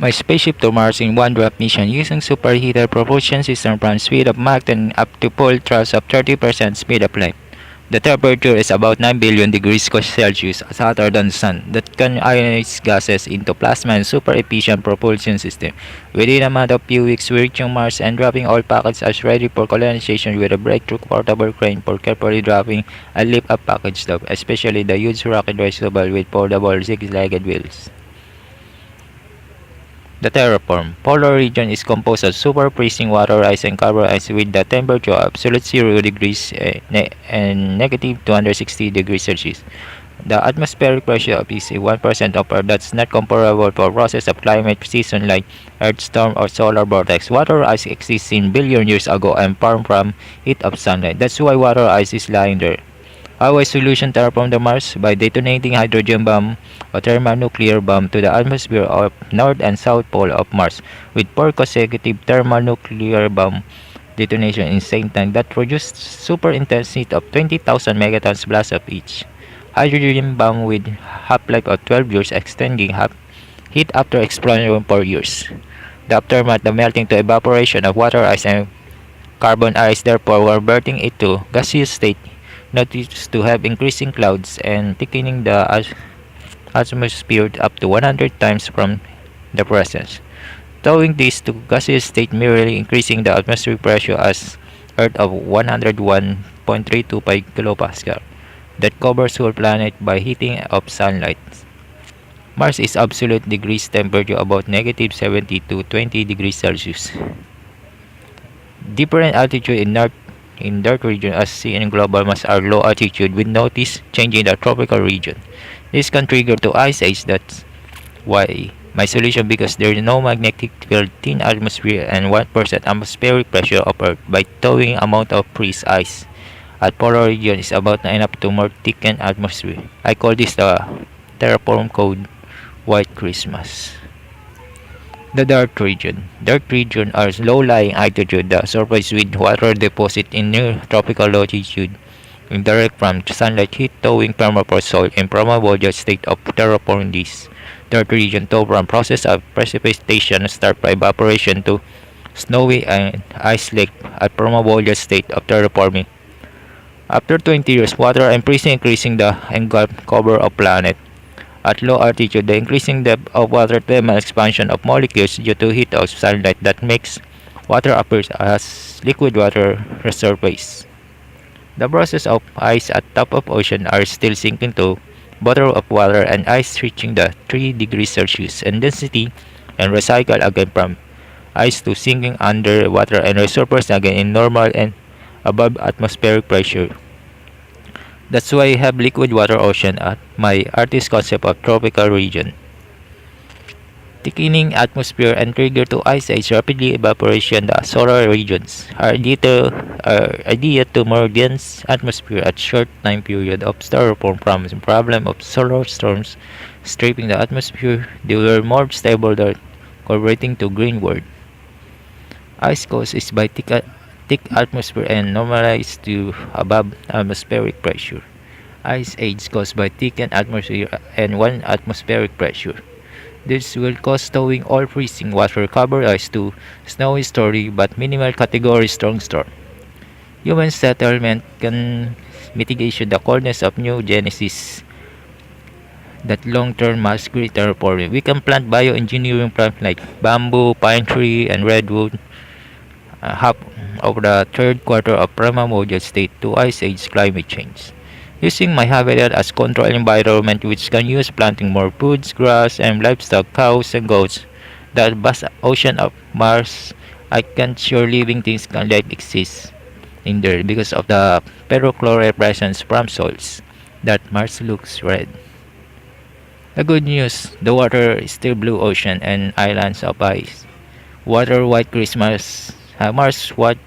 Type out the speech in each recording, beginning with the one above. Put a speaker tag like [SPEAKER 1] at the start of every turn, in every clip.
[SPEAKER 1] My spaceship to Mars in one drop mission using superheated propulsion system from speed of Mach 10 up to full thrust of 30% speed of light. The temperature is about 9 billion degrees Celsius, hotter than the sun, that can ionize gases into plasma and super efficient propulsion system. Within a matter of few weeks, we're reaching Mars and dropping all packets as ready for colonization with a breakthrough portable crane for carefully dropping and lift up package stuff, especially the huge rocket vegetable with foldable six-legged wheels. The Terraformed polar region is composed of super freezing water ice and carbon ice with the temperature of absolute 0 degrees and negative 260 degrees Celsius. The atmospheric pressure is 1% of Earth that's not comparable for process of climate season like Earth storm or solar vortex. Water ice exists in billion years ago and formed from heat of sunlight. That's why water ice is lying there. How a solution terraform the Mars? By detonating hydrogen bomb or thermonuclear bomb to the atmosphere of north and south pole of Mars with 4 consecutive thermonuclear bomb detonation in same time that produced super intense heat of 20,000 megatons blast of each. Hydrogen bomb with half-life of 12 years extending heat after explosion for years. The aftermath, the melting to evaporation of water ice and carbon ice, therefore converting it to gaseous state, noticed to have increasing clouds and thickening the atmosphere up to 100 times from the presence. Towing this to gaseous state merely increasing the atmospheric pressure as Earth of 101.325 kilopascal that covers whole planet by heating of sunlight. Mars is absolute degrees temperature about negative 70 to 20 degrees Celsius. Different altitude in dark region as seen in global mass are low altitude with notice change in the tropical region. This can trigger to ice age. That's why my solution, because there is no magnetic field, thin atmosphere and 1% atmospheric pressure of Earth by towing amount of freeze ice at polar region is about enough to more thickened atmosphere. I call this the Terraform code White Christmas. The dark region. Dark region are low-lying altitude, the surface with water deposit in near tropical latitude, indirect from sunlight heat towing permafrost soil in primordial state of terraforming this. Dark region tow from process of precipitation start by evaporation to snowy and ice lake at primordial state of terraforming. After 20 years, water and freezing increasing the engulfed cover of planet. At low altitude, the increasing depth of water thermal expansion of molecules due to heat of sunlight that makes water appear as liquid water resurface. The process of ice at top of ocean are still sinking to bottom of water and ice reaching the 3 degrees Celsius in density and recycle again from ice to sinking under water and resurface again in normal and above atmospheric pressure. That's why I have liquid water ocean at my artist concept of tropical region. Thickening atmosphere and trigger to ice age rapidly evaporation the solar regions are idea to more dense atmosphere at short time period of styrofoam from the problem of solar storms stripping the atmosphere. They were more stable than converting to green world. Ice cause is by thick atmosphere and normalized to above atmospheric pressure. Ice age caused by thickened atmosphere and 1 atmospheric pressure. This will cause towing all freezing water cover ice to snowy story but minimal category strong storm. Human settlement can mitigation the coldness of new genesis that long-term mass grid terraforming. We can plant bioengineering plants like bamboo, pine tree, and redwood. Half of the third quarter of primordial state to ice age climate change. Using my habitat as control environment which can use planting more foods, grass, and livestock, cows and goats. The vast ocean of Mars, I can't sure living things can life exist in there because of the perchlorate presence from soils that Mars looks red. The good news, the water is still blue ocean and islands of ice. Water white Christmas Mars what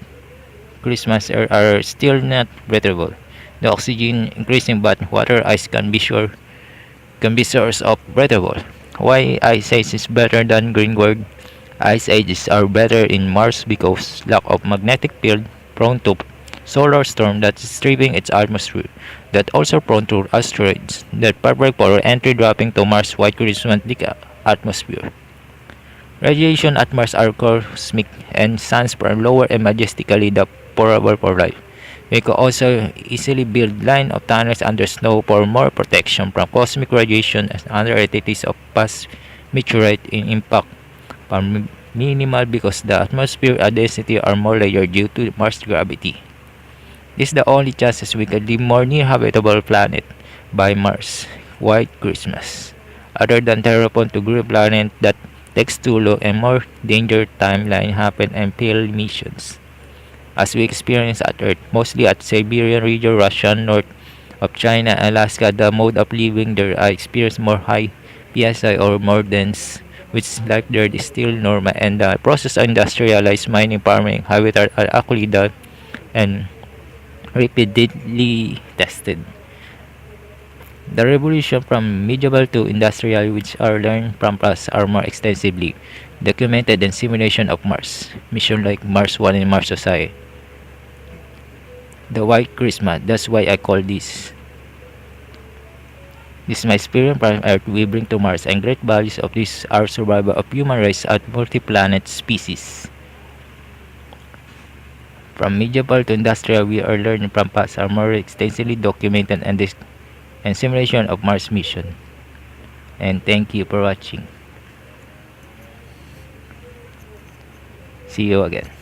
[SPEAKER 1] Christmas are still not breathable. The oxygen increasing but water ice can be source of breathable. Why ice age is better than green world? Ice ages are better in Mars because lack of magnetic field prone to solar storm that is stripping its atmosphere, that also prone to asteroids that perfect for entry dropping to Mars white Christmas atmosphere. Radiation at Mars are cosmic and suns are lower and majestically deplorable for life. We could also easily build line of tunnels under snow for more protection from cosmic radiation as other entities of past meteorite in impact are minimal because the atmosphere and density are more layered due to Mars gravity. This is the only chances we can live more near habitable planet by Mars. White Christmas. Other than Terraformed to group planet that takes too long and more danger timeline happen and fail missions. As we experience at Earth, mostly at Siberian region, Russia, north of China, Alaska, the mode of living there I experience more high PSI or more dense, which life there is still normal, and the process of industrialized mining, farming, habitat are actually done and repeatedly tested. The revolution from medieval to industrial, which are learned from us, are more extensively documented in simulation of Mars mission like Mars 1 and Mars Society. The White Christmas, that's why I call this. This is my experience from Earth we bring to Mars, and great values of this are survival of human race at multi-planet species. From medieval to industrial, we are learning from past are more extensively documented and simulation of Mars mission. And thank you for watching. See you again.